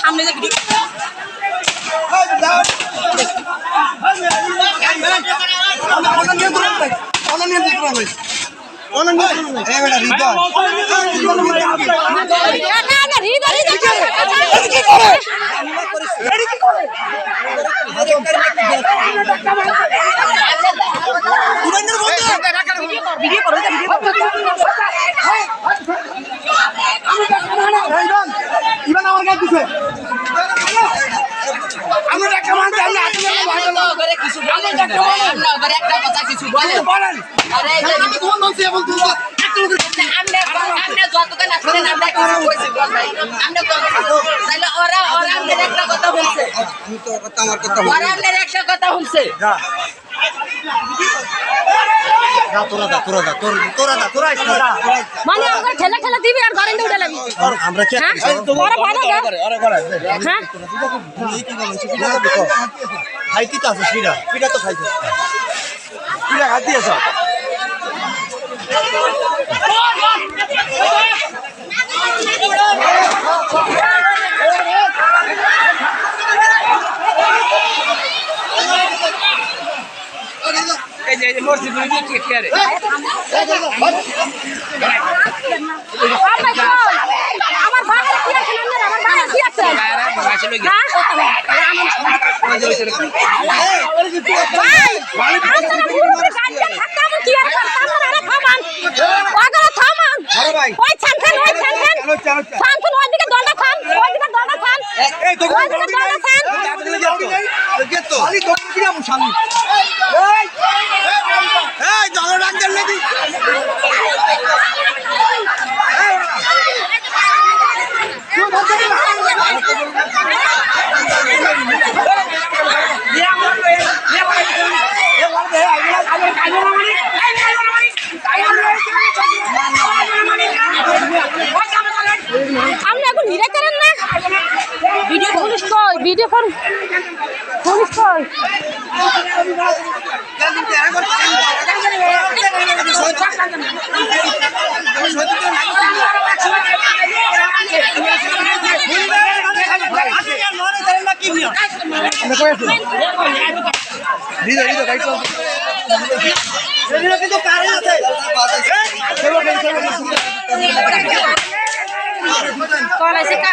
সামনে যে ভিডিও মানে আমরা খেলা খেলা দিবি আর ঘরে উঠে লাগবি আমরা কি ওরা ভালো ওরা করে হ্যাঁ খাইতে তো আছে পিঠা তো খাইতে পিঠা খাইতে আছে এই যে মসজিদ কি কি আরে আমার বাবা কি আছে না আমার বাবা কি আছে আরে বাবা চলে গেছে আপনি এখন হিরে করেন না ভিডিও পুলিশ কই ভিডিও করুন পুলিশ কই কল আছে কা